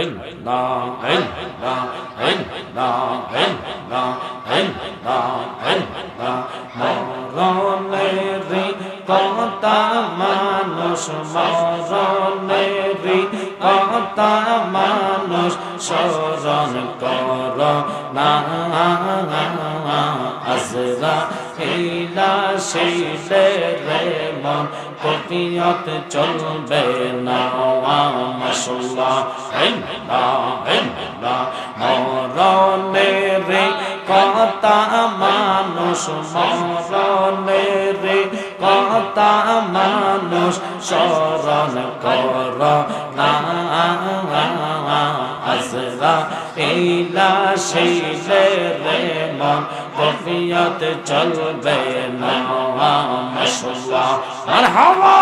ইল্লাল্লাহ ইল্লাল্লাহ ইল্লাল্লাহ ইল্লাল্লাহ ইল্লাল্লাহ মরণের কথা মানুষ মরণের কথা মানুষ স্মরণ কর না আজরাইলা শিলে রে মন কফিয়ত চলবে না মাশাআল্লাহ মরণের কথা মানুষ মরণের কথা মানুষ স্মরণ কর না আজরাইলা শিলে রে মন কফিয়ত চলবে না মাশাআল্লাহ মারহাবা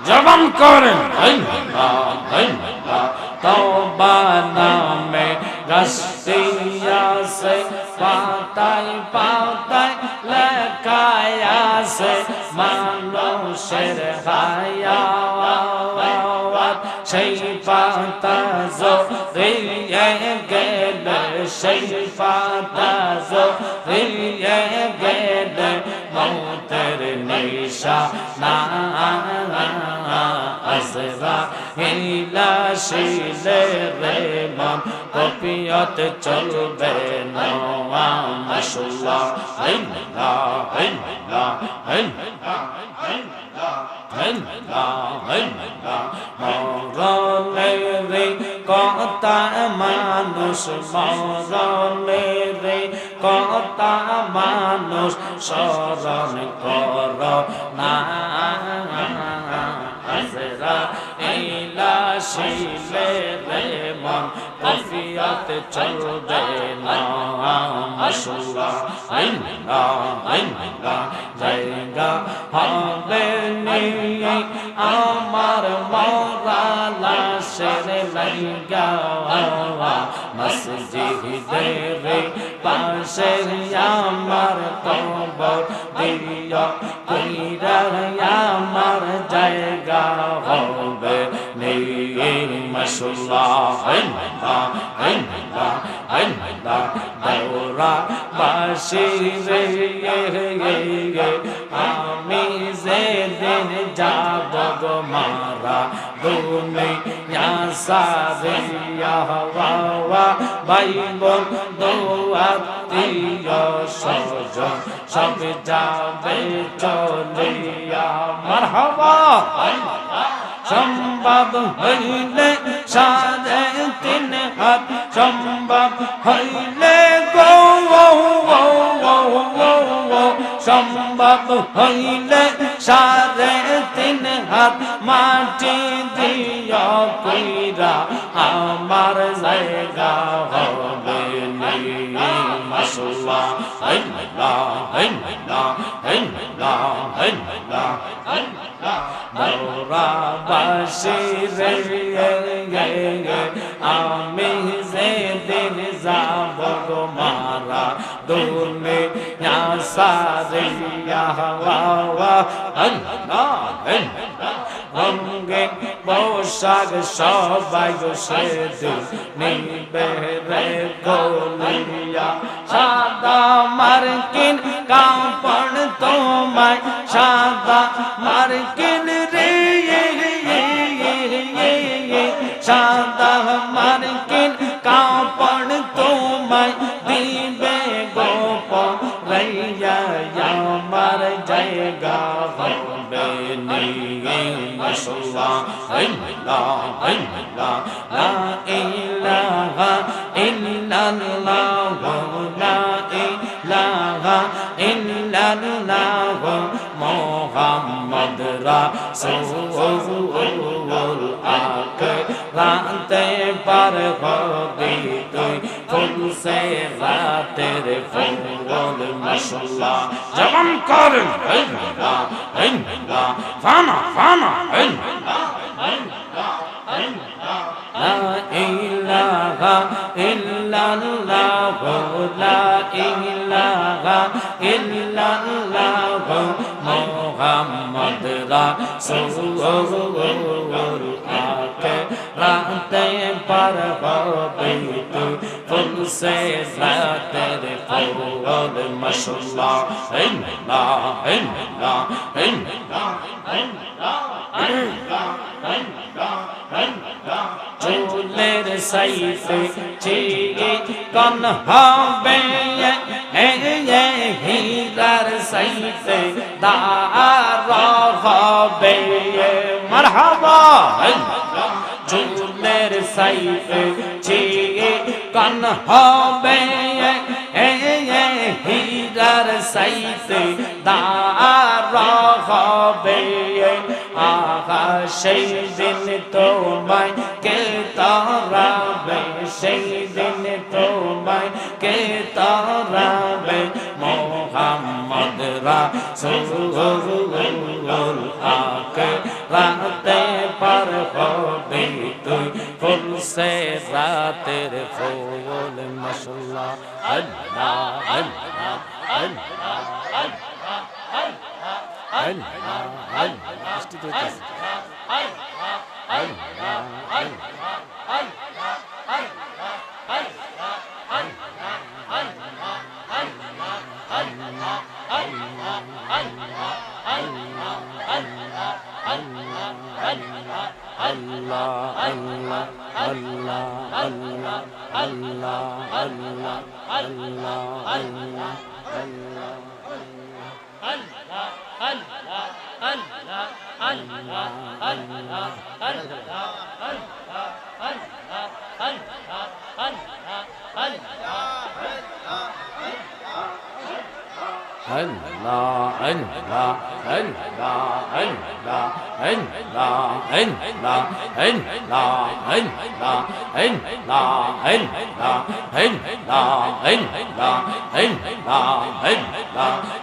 জবান করেন তওবা নামে রাস্তিয়া সে পাতায় পাতায় লেখায় আছে মানুষের হায়াত সেই পাতা জড়িয়ে গেলে সেই পাতা জড়িয়ে গেলে মৌতের নিশানা আজরাইলা শিলে রে মন কফিয়ত চলবে না মাশাআল্লাহ মরণের কথা মানুষ মরণের কথা মানুষ স্মরণ কর না আজরাইলা শিলে রে মন কফিয়ত চলবে না মাশাআল্লাহ জায়গা হবে নিয়ে আমার মরা লাশের লাইগা মসজিদের পাশে আমার কবর দিয়া কইরা আমার জায়গা হবে নিয়ে মাশাআল্লাহ দৌরা বাসি রে আমি যেদিন যাব গো মারা দুনিয়া সারিয়া হওয়া ভাই বোন দোয়াতীয় স্বজন সব যাবে চলিয়া মারহাবা সম্ভব হইলে 3.5 হাত সম্ভব হইলে গো সম্ভব হইলে 3.5 হাত মাটি দিও কইরা আমার জায়গা হবে মাশাআল্লাহ দৌরা বাসি রে আমি যেদিন যাব গো মারা দুনিয়া সারিয়া হওয়া রঙে পোশাক সবাই সেদিন নিবে রে গলিয়া সাদা মার্কিন কাপড় তোমায় সাদা মার্কিন রে সাদা মার্কিন কাপড় তোমায় দিবে গোপন রাইয়া আমার জায়গা হবে নিয়ে মাশাআল্লাহ লা ইলাহা ইল্লাল্লাহ লা ইলাহা ইল্লাল্লাহ মুহাম্মদ রাসূলুল্লাহ রাতে পার হবি তুই ফুল সে রাতের ফুল মাশাআল্লাহ জবান করেন ফানা ফানা লা ইলাহা ইল্লাল্লাহ লা ইলাহা ইল্লাল্লাহ মুহাম্মদ রাসূলুল্লাহ রাতে পার হবে তুই ফুল সে রাতের ফুল মাশাআল্লাহ আল্লাহ আল্লাহ চুলের সাইফে চিকন হবে হীরার সাইফে দার হবে মারহাবা চুলের সাইফে চিকন হবে হীরার সাইফে দার হবে আহা সেই দিন তোমায় কে তারাবে সেই দিন তোমায় কে তারাবে মোহাম্মদ রাসূল আকে রাতে পার হবে তুই ফুল সে রাতের ফুল মাশাআল্লাহ আল্লাহ আল্লাহ আল্লাহ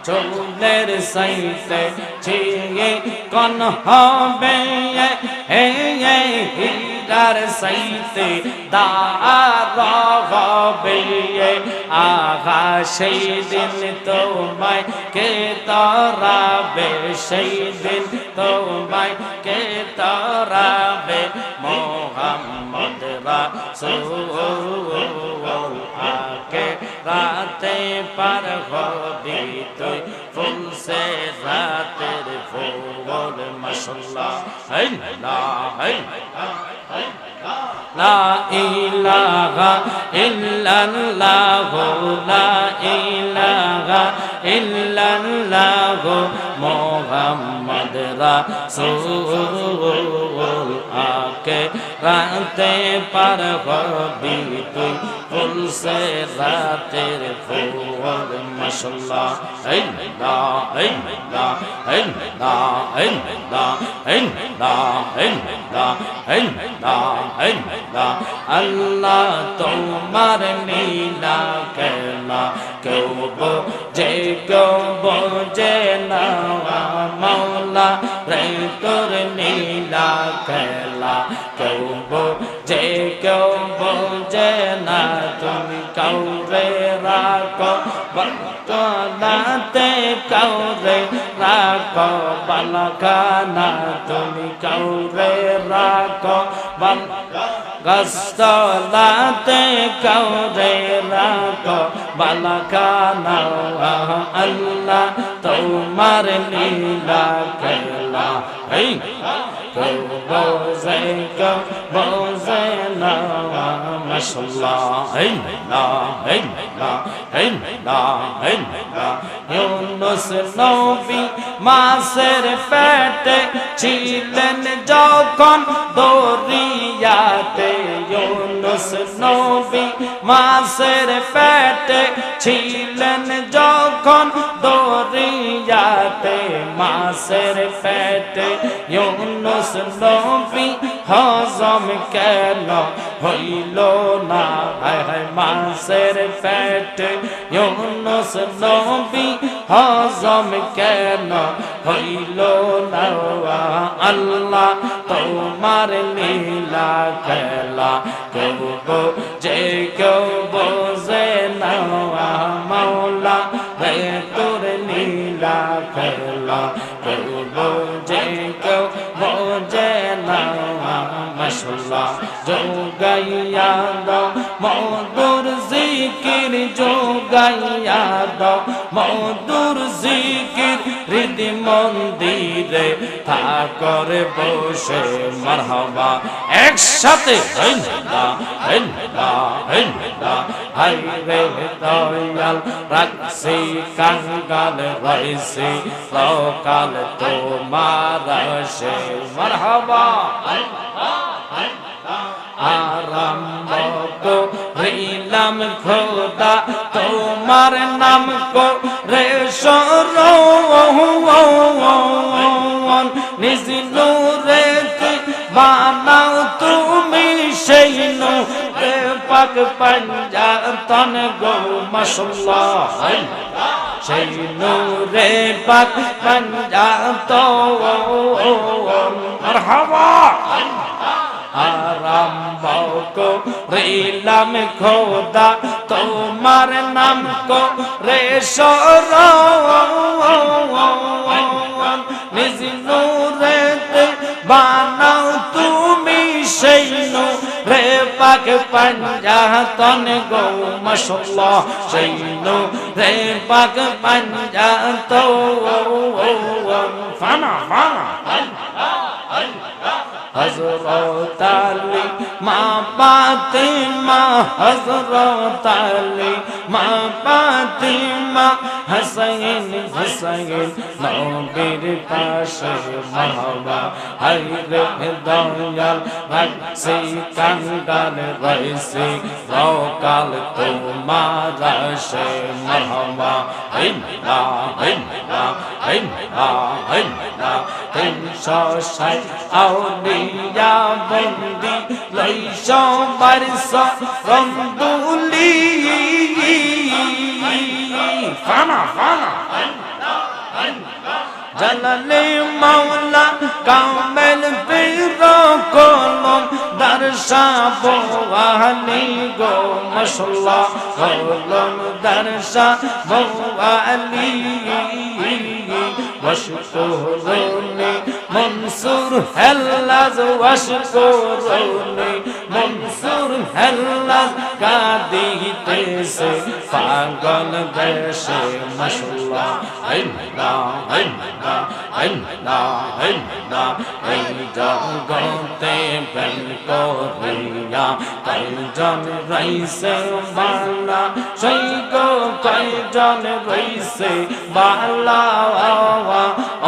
চুলের সাইতে চিকন হবে হীরার সাইতে দার হবে আহা সেই দিন তোমায় কে তারাবে সেই দিন তোমায় কে তারাবে মোহাম্মদ রাসূল আকে রাতে পার হবি তুই ফুল সে রাতের ফুল মাশাআল্লাহ আল্লাহ লা ইলাহা ইল্লাল্লাহ লা ইলাহা ইল্লাল্লাহ মুহাম্মদ রাসূল আকে রাতে পার হবি তুই ফুল সে রাতের ফুল মাশাআল্লাহ আল্লাহ আল্লাহ আল্লাহ আল্লাহ আল্লাহ আল্লাহ আল্লাহ তোমার নীলা খেলা কেউ বোঝে কেউ বোঝে না মৌলা রে তোর নীলা খেলা কেউ বোঝে কেউ বোঝে না তুমি কাউরে রাখো বালাতে কাউরে রাখো বালাখানা তুমি কাউরে রাখো গস্তলাতে কাউরে রাখো বালাখানা আল্লাহ তোমার লীলা খেলা কেউ বোঝে কেউ বোঝে না মাশাআল্লাহ ইউনুস নবী মাছের পেটে ছিলেন যখন দরিয়াতে ইউনুস নবী মাছের পেটে ছিলেন যখন দরিয়াতে মাছের পেটে ইউনুস নবী হজম কেন হইল না মাছের পেটে ইউনুস নবী হজম কেন হইল না আল্লাহ তোমার লীলা খেলা কেউ বোঝে কেউ বোঝে না মাওলা রে তোর লীলা খেলা কেউ বোঝে কেউ বোঝে না মাশাআল্লাহ লাগাইয়া দাও মধুর জিকির যোগাইয়া দাও মধুর জিকির হৃদি মন্দিরে থাকর বসে মারহাবা একসাথে হিন্দা হিন্দা হিন্দা হাই রে দয়াল রাখছি কাঙ্গাল রইছি লোকাল তোমার সে মারহাবা আরম্ভ করিলাম খোদা তোমার নাম করে শরণ নিজ নূরে বানাও তুমি সেই নূরে পাক পাঞ্জাতন গো মাশাআল্লাহ সেই নূরে পাক পাঞ্জাতন মারহাবা আরম্ভ করিলাম খোদা তোমার নাম করে শরণ নিজ নূরেতে বানাও তুমি সেই নূরে পাক পাঞ্জাতন গো মাশাআল্লাহ সেই নূরে পাক পাঞ্জাতন ফানা ফানা হযরত আলী মা ফাতিমা হযরত আলী মা ফাতিমা হাসাইন হাসাইন নবীর পাশে মারহাবা হাই রে দয়াল রাখছি কাঙ্গাল রইছি লোকাল তোমার সে মারহাবা হিন্দা হিন্দা হিন্দা হিন্দা 360 আউলিয়া বন্দি লইস বারস রমদুলি ফানা ফানা জালালে মাওলা কামেল পীর কলম দরসা বওয়ালি গো মাশাআল্লাহ কলম দরসা বওয়ালি ওয়াশকুরুনি মনসুর হেল্লাজ ওয়াশকুরুনি মনসুর হেল্লাজ কাঁদিতেছে পাগল দেশে মাশাআল্লাহ হিন্দা হিন্দা হিন্দা হিন্দা এই জগতে প্রেম করিয়া কয়জন রইছে বালা সেই গো কয়জন রইছে বালা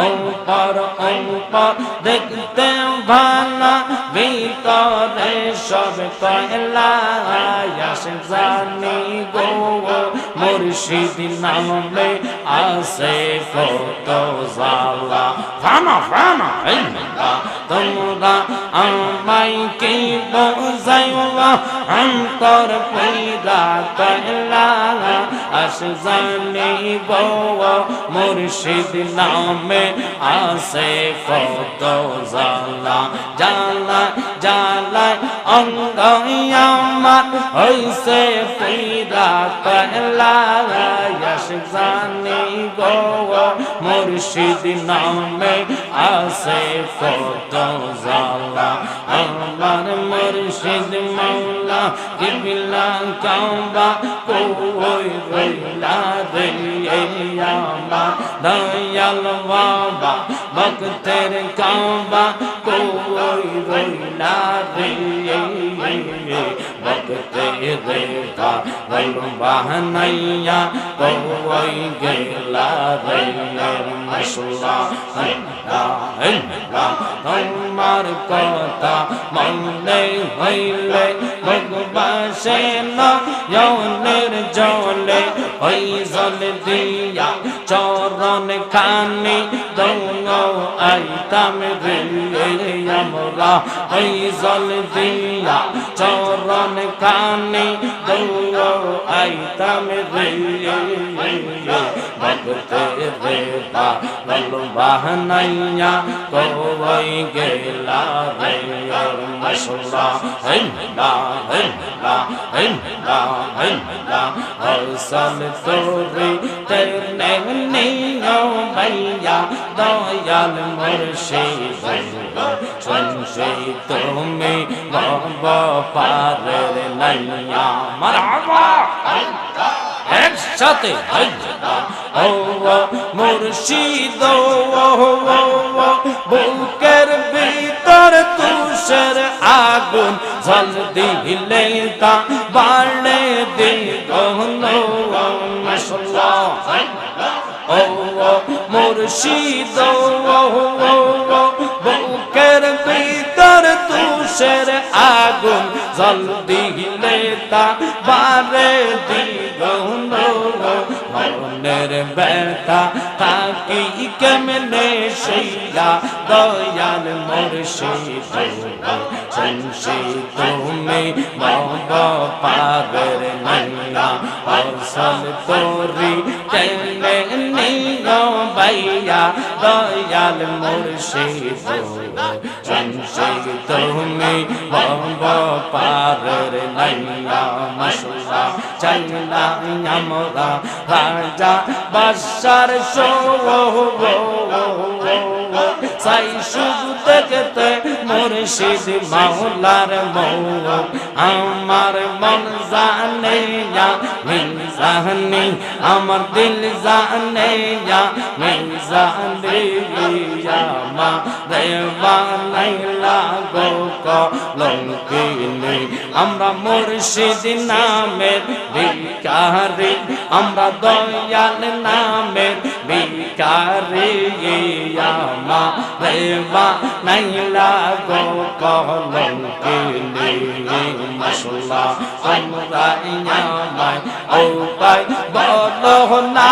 ওপর ওপর দেখতে ভালা ভিতরে সব কয়লা আসে জানি গো মুর্শিদ নামে আসে কত জালা ফানা ফানা হিন্দা তোমরা আমায় কি বোঝাইবা অন্তর পীরা কয়লা আসে জানি গো মুর্শিদ নামে আসে কত জালা জালা জালা অঙ্গ আমার হইছে পীরা কয়লা আসে জানি গো মুর্শিদ নামে আসে কত জালা আমার মুর্শিদ মাওলা কিবলা কাবা কই রইলা রে আমার দয়াল বাবা ভক্তের কাবা কই রইলা রে ভক্তের পাগল বাহানাইয়া কই গেলা রে মাশাআল্লাহ হিন্দা হিন্দা তোমার কথা মনে হইলে ভগবাসে নয়নের জলে ওই জল দিয়া চরণ খানি দৌড় আইতাম রে আমরা ওই জল দিয়া চরণ খানি দৌড় আইতাম রে ভক্তে রে পাগল বাহানাইয়া কই গেলা রে মাশাআল্লাহ হিন্দা হিন্দা হিন্দা হিন্দা হসন তোরে তেনে নিও ভাইয়া দয়াল মুর্শিদ সেই তুমি ভব পারের নাইয়া মারহাবা একসাথে ও মুর্শিদ বুকের ভিতর তুষের আগুন জল দিলে তা বাড়ে দ্বিগুণ মাশাআল্লাহ ও মুর্শিদ বুকের ভিতর তুষের আগুন জল দিলে তা বাড়ে দ্বিগুণ মনের ব্যথা থাকি কেমনে সেইয়া দয়াল মুর্শিদ শুনছি তুমি মব পারের নাইয়া আসল তোরি টেনে নিও বাইয়া দয়াল মুর্শিদ শুনছি তুমি মব পারের নাইয়া মাশাআল্লাহ চাইনা আমরা রাজা বাদশার শো সাই শুধু দেখতে মুর্শিদ মাওলার মৌ আমার মন জানে না মিজানি আমার দিল জানে না মিজানি মা দেবা নাইলা গো কলঙ্কিনী আমরা মুর্শিদ নামের ভিখারি আমরা দয়াল নামের ভিখারি মা দেবা নাইলা গো কলঙ্কিনী মাশাআল্লাহ আমরা ইয়ামাই ও পাই বলো না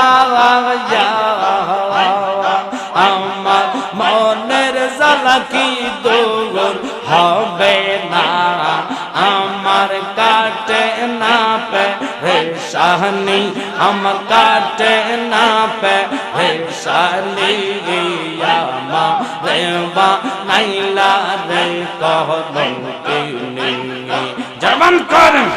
আমার মনের জ্বালা কি দূর হবে না আমার কাটে না পেরেশানি আমার কাটে না পেরেশানি মা রেবা নাইলা রে কলঙ্কিনী জবান করেন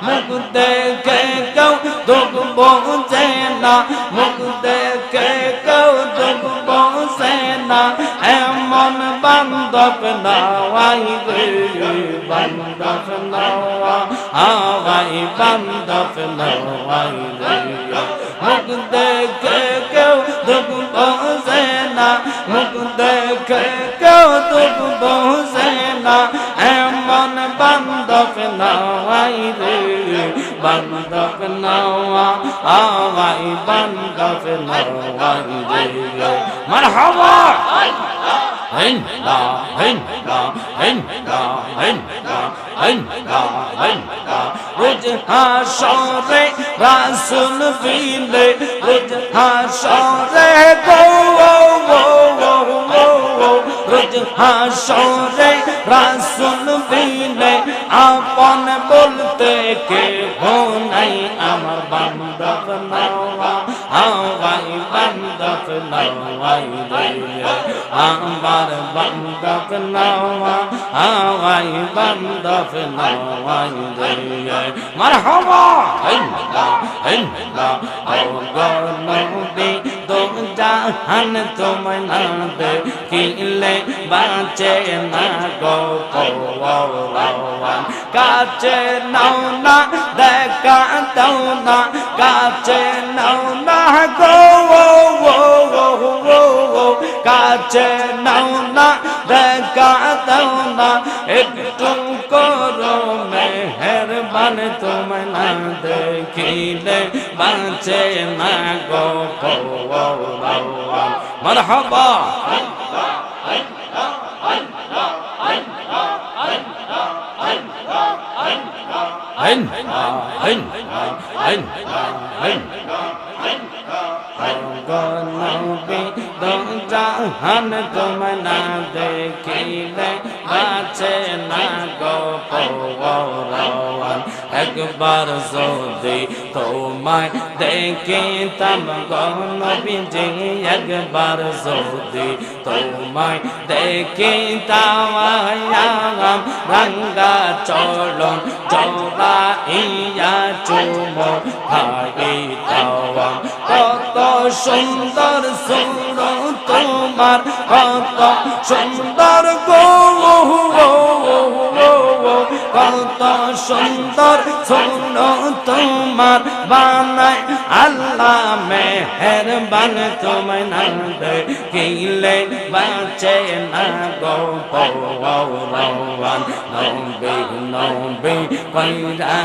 মুখ দেখে কেউ দুঃখ বোঝে না মুখ দেখে কেউ দুঃখ বোঝে না এমন বান্ধব নাওয়াই রে বান্ধব নাওয়া হাওয়াই বান্ধব নাওয়াই রে মুখ দেখে কেউ দুঃখ বোঝে না মুখ দেখে কেউ দুঃখ বোঝে না এমন বান্ধব নাওয়াই রে বান্ধব নাওয়া হাওয়াই বান্ধব নাওয়াই রে মারহাবা রোজ হাসরে রাসূল বিলে রোজ হাসরে গো রোজ হাসরে রাসূল বিলে আপন বলতে কে হো নাই আমার বান্ধব নাওয়া হাওয়াই বান্ধব নাওয়াই রে আমার বান্ধব নাওয়া হাওয়াই বান্ধব নাওয়াই রে মারহাবা নবী দো জাহান তোমায় না দেখিলে বাঁচে না গো পওয়ান কাছে নাও না দেখা দাও না কাছে নাও না গো কাছে নাও না দেখা দাও না একটু করো মেহেরবান তোমায় না দেখিলে বাঁচে না গো পওয়ান মারহাবা নবী দো জাহান তোমায় না দেখিলে বাঁচে না গো পওয়ান একবার যদি তোমায় দেখিতাম গো নবীজি একবার যদি তোমায় দেখিতাম রাঙ্গা চলন জড়াইয়া চুমো খাইতাম কত সুন্দর সুর তোমার কত সুন্দর গো কত সুন্দর সুর তোমার বানায় আল্লাহ মেহেরবান তোমায় না দেখিলে বাঁচে না গো পৌরবান নবী নবী কইরা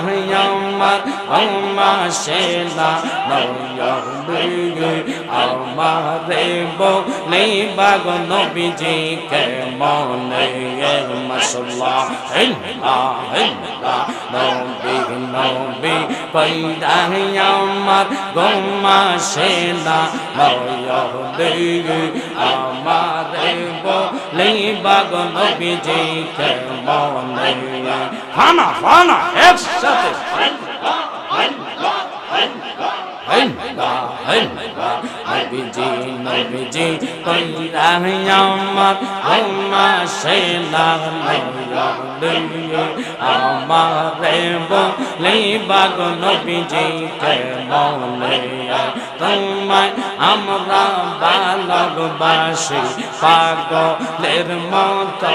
আমার আমাশে না নবী আমারে বলে বাগ নবীজি কেমনে মাশাআল্লাহ নবী নবী কইরা আমার গোমাশে না নবী আমারে বলে বাগ নবীজি কেমনে ফানা ফানা একসাথে নবীজি নবীজি কইরা আমার গোমাশে না আমারে বলে বাগ নবীজি কেমনে তোমায় আমরা ভালোবাসি পাগলের মতো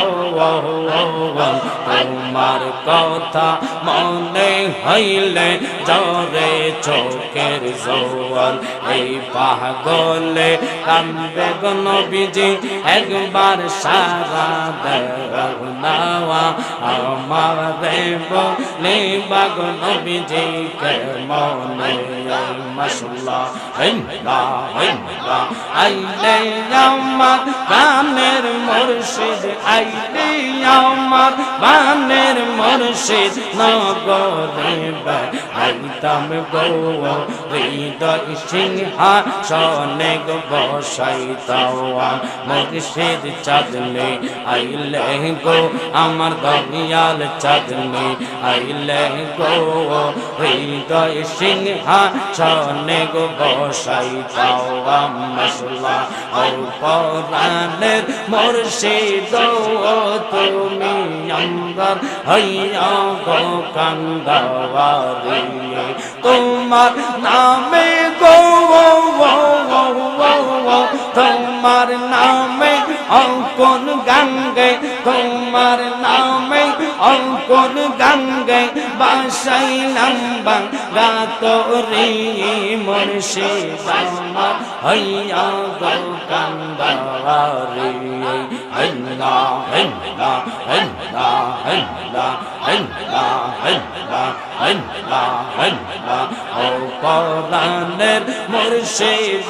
তোমার কথা মনে হইলে জরে চোখের জোয়াল এই পাগলে কান্দে গো নবীজি একবার সারা দেও নাওয়া আমারে বলে বাগ নবীজি কেমনে মাশাআল্লাহ আইলে আমার গানের মুর্শিদ আইলে আমার গানের মুর্শিদ নগরে আইতাম গো হৃদয় সিংহাসনে গো বসাইতাম মুর্শিদ চাঁদনি আইলে গো আমার দয়াল চাঁদনি আইলে গো হৃদয় সিংহাসনে গো বসাইতাম মাশাআল্লাহ ও পরাণের মুর্শিদ তুমি আমার হইয়া গো কান্দাওয়ারি তোমার নামে গো তোমার নামে অঙ্কন গঙ্গে তোমার নামে অঙ্কন গঙ্গে বাসাইলাম বাংলা তোরে মুর্শিদ আমার হইয়া গো কান্দাওয়ারি আল্লাহ আল্লাহ আল্লাহ আল্লাহ আল্লাহ আল্লাহ আল্লাহ আল্লাহ ও পরাণের মুর্শিদ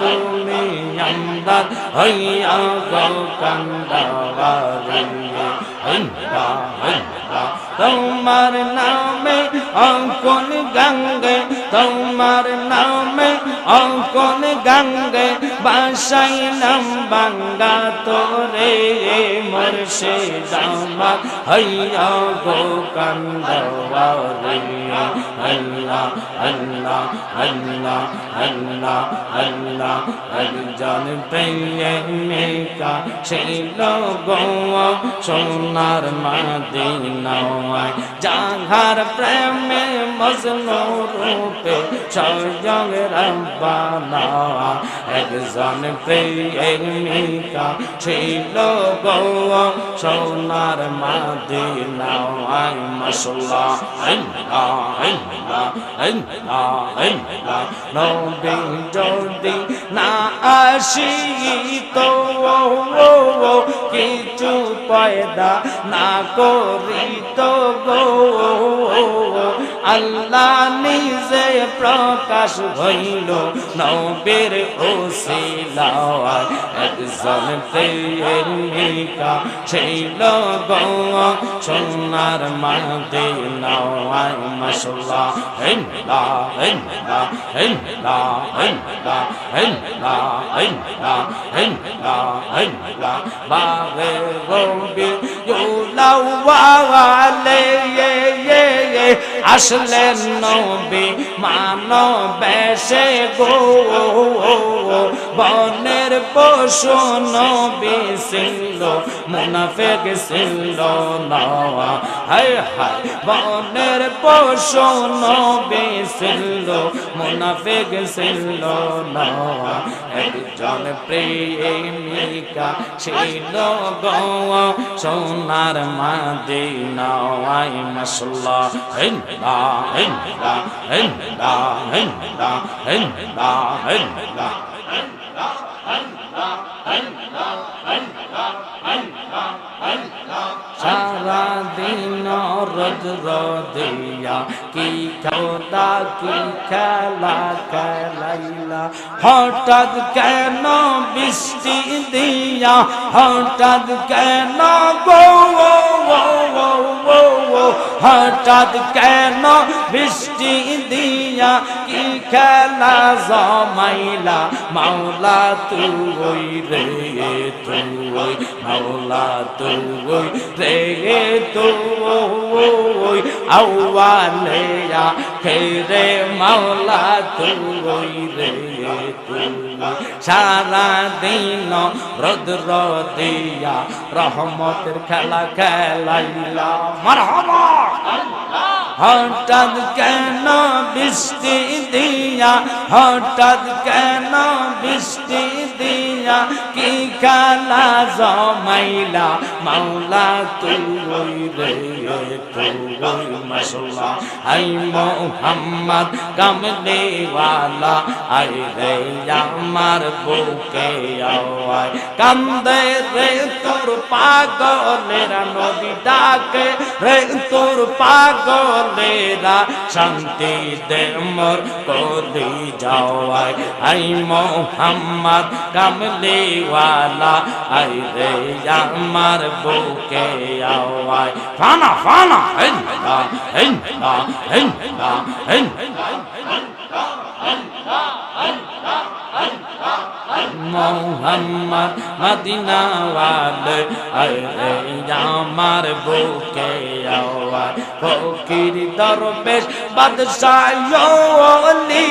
তুমি আমরা হইয়া গো কান্দাওয়ারি আল্লাহ আল্লাহ তোমার নামে অঙ্কন গঙ্গে তোমার নামে অঙ্কন গঙ্গে বাসাইলাম বাংলা তোরে মুর্শিদ আমার হইয়া গো কান্দাওয়ারি আল্লাহ আল্লাহ আল্লাহ আল্লাহ আল্লাহ একজন প্রেমিকা ছিল গো সোনার মদিনায় যাহার প্রেমে মজনু রূপে স্বয়ং রব্বানা একজন প্রেমিকা ছিল গো সোনার মদিনায় মাশাআল্লাহ আল্লাহ আল্লাহ আল্লাহ আল্লাহ নবী যদি না আসিতো কিছু পয়দা না করিত গো আল্লাহ নিজে প্রকাশ হইল নবীর ওসিলায় একজন প্রেমিকা ছিল গো সোনার মদিনায় মাশাআল্লাহ আল্লাহ আল্লাহ আল্লাহ আল্লাহ আল্লাহ আল্লাহ আল্লাহ আল্লাহ বাবে রবি ইউলাওয়ালে আসলেন নবী মানবেশে গো বনের পশু নবী ছিল মুনাফিক ছিল না হায় হায় বনের পশু নবী ছিল মুনাফিক ছিল না একজন প্রেমিকা ছিল গো সোনার মদিনায় মাশাআল্লাহ হিন্দা হিন্দা হিন্দা হিন্দা হিন্দা হিন্দা সারা দিন রোদ রোদিয়া কি খোদা কি খেলা খেলাইলা হঠাৎ কেন বৃষ্টি দিয়া হঠাৎ কেন গো হঠাৎ কেন বৃষ্টি দিয়া কি খেলা জমাইলা মাওলা তুই রে তুই মাওলা তুই রে তুই আউয়ালে আখিরে মাওলা তুই রে তুই সারা দিন রৌদ্র দিয়া রহমতের খেলা খেলাইলা মারহাবা হঠাৎ কেন বৃষ্টি দিয়া হঠাৎ কেন বৃষ্টি দিয়া কি খেলা জমাইলা মাওলা তুই রে তুই মাশাআল্লাহ আই মোহাম্মদ কামলিওয়ালা আই রে আমার বুকে আওয়ায় কান্দে রে তোর পাগলেরা নবী ডাকে রে তোর পাগলেরা শান্তি দে মোর কলি যাওয়ায় আই মোহাম্মদ কামলিওয়ালা আই রে আমার বুকে আওয়ায় ফানা ফানা হিন্দা হিন্দা হিন্দা হিন্দা মোহাম্মদ মদিনা ওয়ালে আরে আমার বুকে আওয়াজ ফকির দরবেশ বাদশাহ ওলি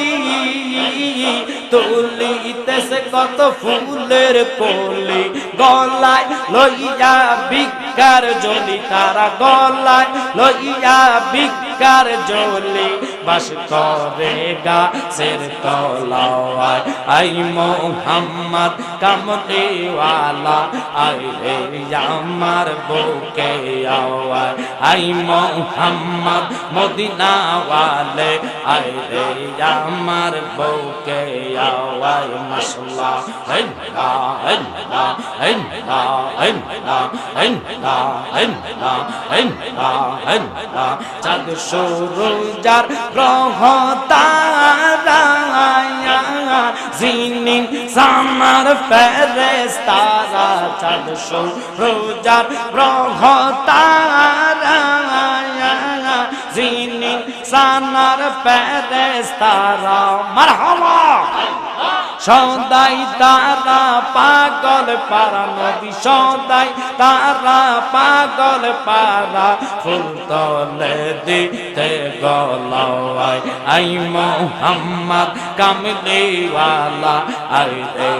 তুলিতেছে কত ফুলের কলি গলায় লইয়া ভিক্ষার জলি তারা গলায় লইয়া ভিক্ষার জলি বাস করে গাছের তলায় আই মোহাম্মদ কামলিওয়ালা আই রে আমার বুকে আওয়াজ আই মোহাম্মদ মদিনা ওয়ালে আই রে আমার বুকে আওয়াজ মাশাআল্লাহ হিন্দা হিন্দা হিন্দা হিন্দা হিন্দা হিন্দা হিন্দা হিন্দা চাঁদ সূরজার গ্রহ তারা জিনিন সামার ফেরেশতারা চাঁদ সূরজার গ্রহ তারা জিনিন সানার ফেরেশতারা মারহাবা সদাই তারা পাগল পারা নবী সদাই তারা পাগল পারা ফুল তলে দিতে গলায় আই মোহাম্মদ কামলিওয়ালা আই রে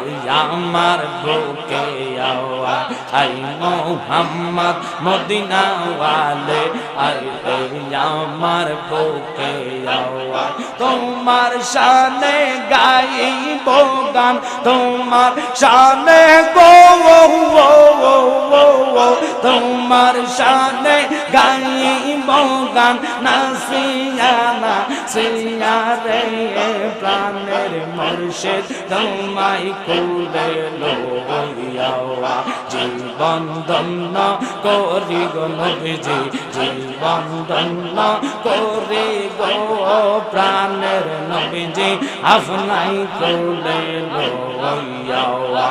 আমার বুকে আওয়াজ আই মোহাম্মদ মদিনা ওয়ালে আই রে আমার বুকে আওয়াজ তোমার শানে গাইব গান তোমার শানে গো তোমার শানে গাইব গান নাসিয়া নাসিয়া রে প্রাণের মুর্শিদ তোমায় কুলে লইয়া জীবন ধন্য করি গো নবীজি জীবন ধন্য করি গো প্রাণের নবীজি আপনাই কুলে লইয়া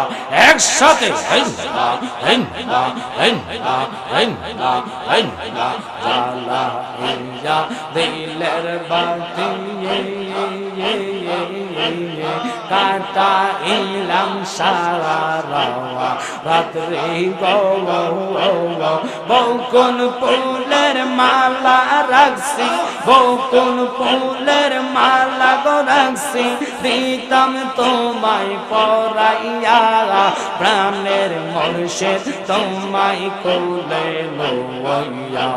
একসাথে হিন্দা হিন্দা হিন্দা হিন্দা হিন্দা জ্বালা হিন্দা দিলের বাতি কাটাইলাম সারা রাত্রে গো বকুল ফুলের মালা রাখছি বকুল ফুলের মালা গো রাখছি দিতাম তোমায় পরাইয়া প্রাণের মুর্শিদ তোমায় কোলে লইয়া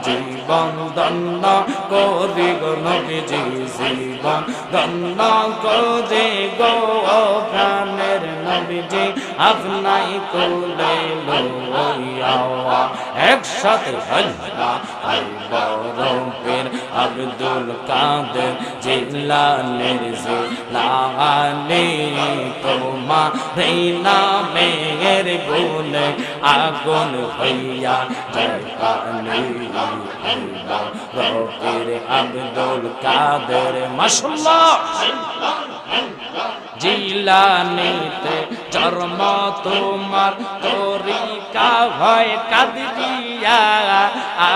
জীবন ধন্য করি গো নবীজি জীবন ধন্য করি গো প্রাণের নবীজি আপনাই কোলে লইয়া একসাথে আল্লাহ বরফের আব্দুল কাদের জিলানীর জিলানী তোমার নামের গুণে আগুন হইয়া যায় বরফের আব্দুল কাদের মাশাআল্লাহ জিলানীতে জন্ম তোমার তরিকা হয় কাদরিয়া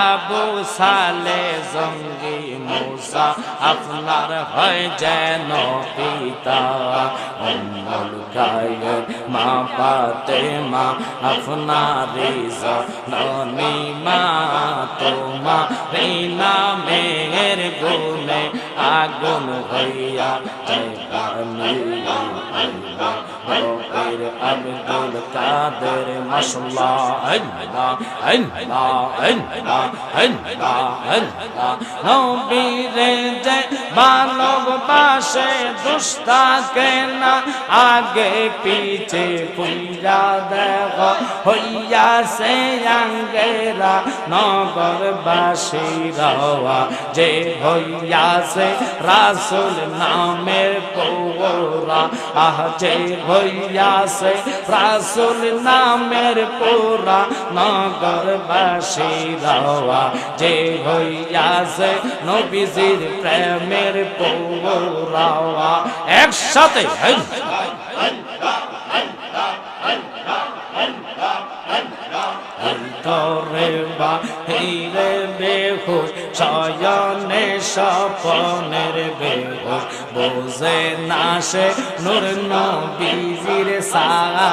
আবু সালে জঙ্গি মুসা আপনার হয় যেন পিতা উম্মুল কায়ের মা ফাতেমা আপনারই জননী মা তোমার নামের গুণে আগুন হইয়া যায় আব্দুল কাদের মাশাআল্লাহ আল্লাহ আল্লাহ আল্লাহ আল্লাহ নবীরে যে ভালোবাসে দুস্তাকে না আগে পিছে পুইরা দেখো হইয়াছে আঙ্গেরা নগরবাসীরা যে হইয়াছে রাসূল নামের পোরা আহ যে হইয়াছে রাসূল নামের পোরা নগরবাসীরা যে হইয়াছে নবীজির প্রেমের পোরা একসাথে তোরে বাহিরে বেহুশ শয়নে স্বপনের বেহুশ বোঝে না সে নূর নবীজির সারা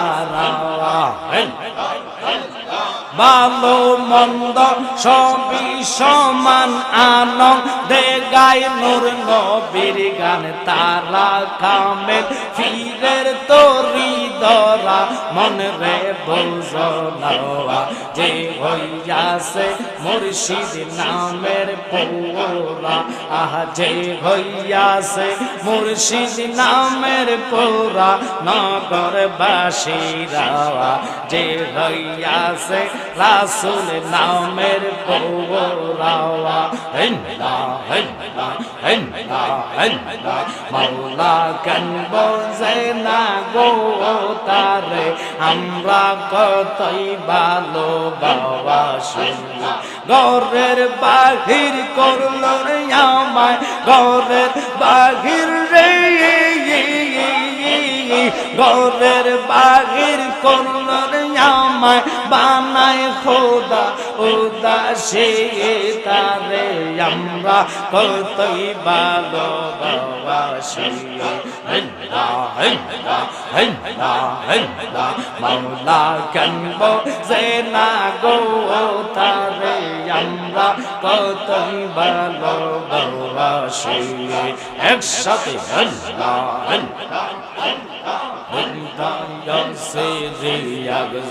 ভালো মন্দ সবই সমান আনন্দে গায় নূর নবীর গান তারা কামেল ফিরের তরি ধরা মন রে বোঝনা যে হইয়াছে মুর্শিদ নামের পোরা আহ যে হইয়াছে মুর্শিদ নামের পোরা নগরবাসীরা যে হইয়াছে রাসূল নামের পোরা মাওলা কেন বোঝে না গো তারে আমরা কতই ভালোবাসি ঘরের বাহির করল রে আমায় ঘরের বাহির রে ঘরের বাহির করল রে আমায় বানায় খোদা উদাসী তারে আমরা কতই ভালোবাসি মাওলা কেন বোঝে না গো তারে আমরা কতই ভালোবাসি একসাথে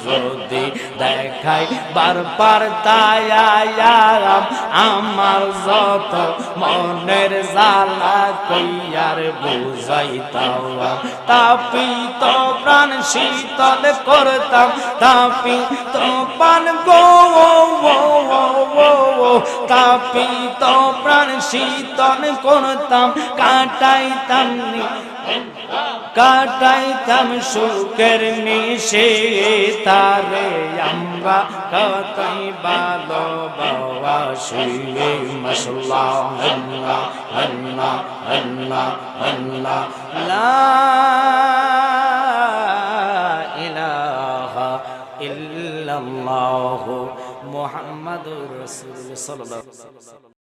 যদি দেখাই বারবার তায়াম আমার যত মনের জ্বালা কইয়ার বুঝাইতাম তাপিত প্রাণ শীতল করতাম তাপিত প্রাণ গো তাপিত প্রাণ শীতল করতাম কাটাইতাম কাটাইতাম সুখের নিশে তারে আমরা কতই ভালোবাসি মাশাআল্লাহ আল্লাহ আল্লাহ আল্লাহ আল্লাহ লা ইলাহা ইল্লাল্লাহু মুহাম্মাদুর রাসূলুল্লাহ সাল্লাল্লাহু আলাইহি ওয়াসাল্লাম।